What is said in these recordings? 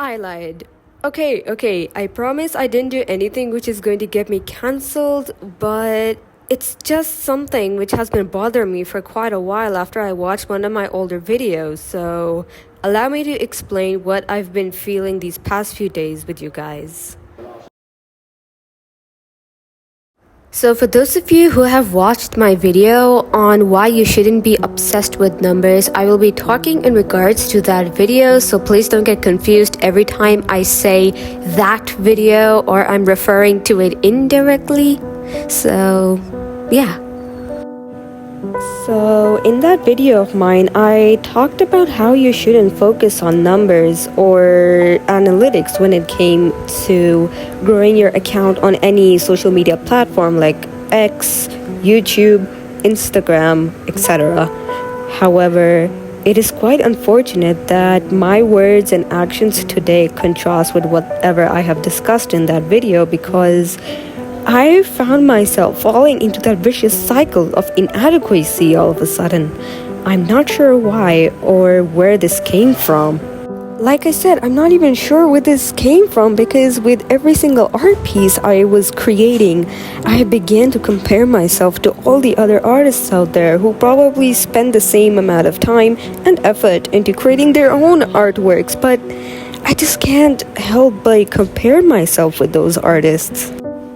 I lied. Okay, I promise I didn't do anything which is going to get me cancelled, but it's just something which has been bothering me for quite a while after I watched one of my older videos, so allow me to explain what I've been feeling these past few days with you guys. So for those of you who have watched my video on why you shouldn't be obsessed with numbers, I will be talking in regards to that video, so please don't get confused every time I say that video or I'm referring to it indirectly. So yeah. So in that video of mine, I talked about how you shouldn't focus on numbers or analytics when it came to growing your account on any social media platform like X, YouTube, Instagram, etc. However, it is quite unfortunate that my words and actions today contrast with whatever I have discussed in that video, because I found myself falling into that vicious cycle of inadequacy all of a sudden. I'm not sure why or where this came from. Like I said, I'm not even sure where this came from, because with every single art piece I was creating, I began to compare myself to all the other artists out there who probably spend the same amount of time and effort into creating their own artworks, but I just can't help but compare myself with those artists.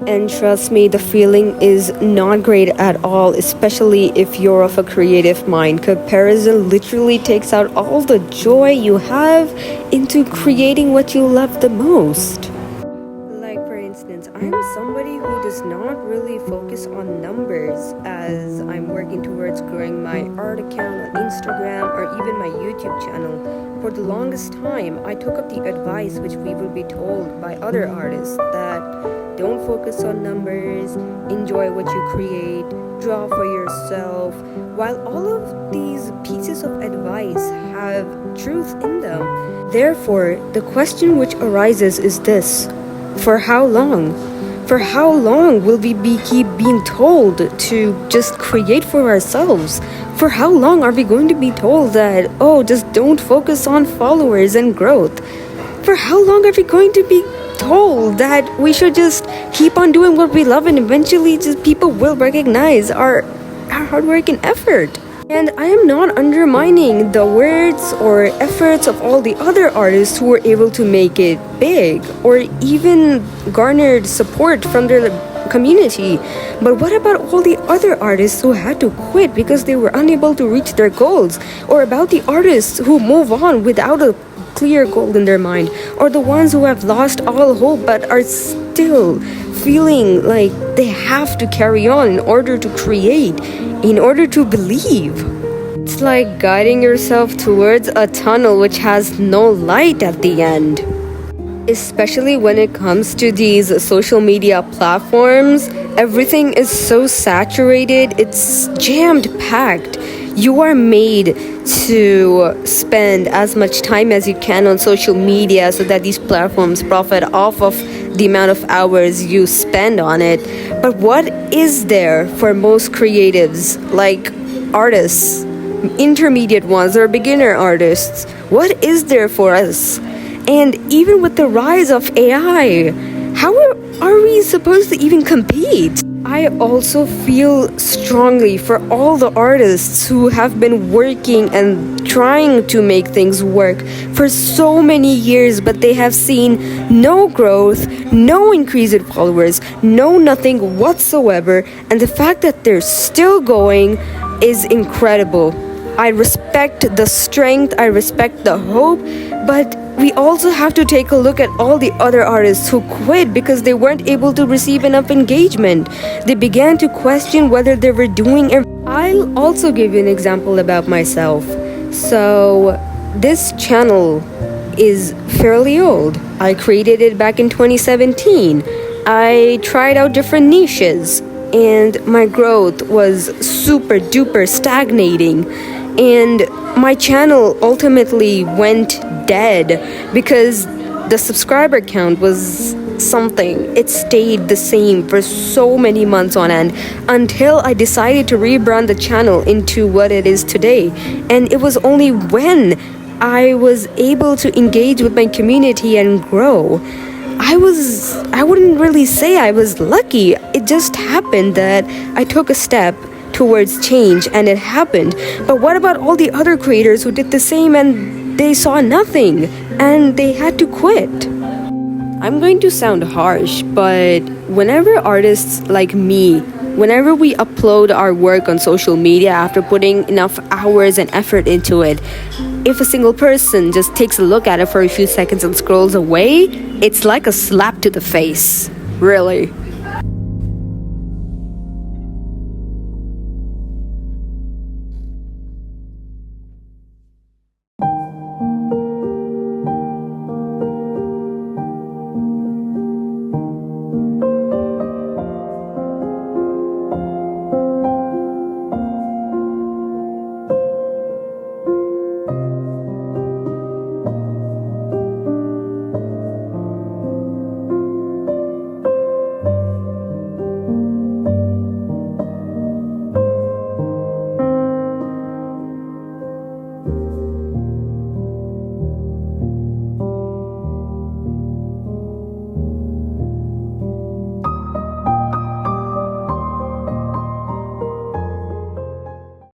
And trust me, the feeling is not great at all, especially if you're of a creative mind. Comparison literally takes out all the joy you have into creating what you love the most. Like for instance, I'm somebody who does not really focus on numbers as I'm working towards growing my art account on Instagram or even my YouTube channel. For the longest time, I took up the advice which we will be told by other artists that don't focus on numbers, enjoy what you create, draw for yourself. While all of these pieces of advice have truth in them, therefore, the question which arises is this: for how long? For how long will we keep being told to just create for ourselves? For how long are we going to be told that, oh, just don't focus on followers and growth? For how long are we going to be told that we should just keep on doing what we love and eventually just people will recognize our hard work and effort? And I am not undermining the words or efforts of all the other artists who were able to make it big or even garnered support from their community. But what about all the other artists who had to quit because they were unable to reach their goals? Or about the artists who move on without a clear goal in their mind, or the ones who have lost all hope but are still feeling like they have to carry on in order to create, in order to believe? It's like guiding yourself towards a tunnel which has no light at the end. Especially when it comes to these social media platforms, everything is so saturated, it's jammed packed. You are made to spend as much time as you can on social media so that these platforms profit off of the amount of hours you spend on it. But what is there for most creatives, like artists, intermediate ones or beginner artists? What is there for us? And even with the rise of AI, how are we supposed to even compete? I also feel strongly for all the artists who have been working and trying to make things work for so many years, but they have seen no growth, no increase in followers, no nothing whatsoever, and the fact that they're still going is incredible. I respect the strength, I respect the hope, but we also have to take a look at all the other artists who quit because they weren't able to receive enough engagement. They began to question whether they were doing it. I'll also give you an example about myself. So, this channel is fairly old. I created it back in 2017. I tried out different niches, and my growth was super duper stagnating. And my channel ultimately went dead because the subscriber count was something. It stayed the same for so many months on end until I decided to rebrand the channel into what it is today. And it was only when I was able to engage with my community and grow. I wouldn't really say I was lucky. It just happened that I took a step towards change and it happened. But what about all the other creators who did the same and they saw nothing and they had to quit? I'm going to sound harsh, but whenever artists like me, whenever we upload our work on social media after putting enough hours and effort into it, if a single person just takes a look at it for a few seconds and scrolls away, it's like a slap to the face. Really.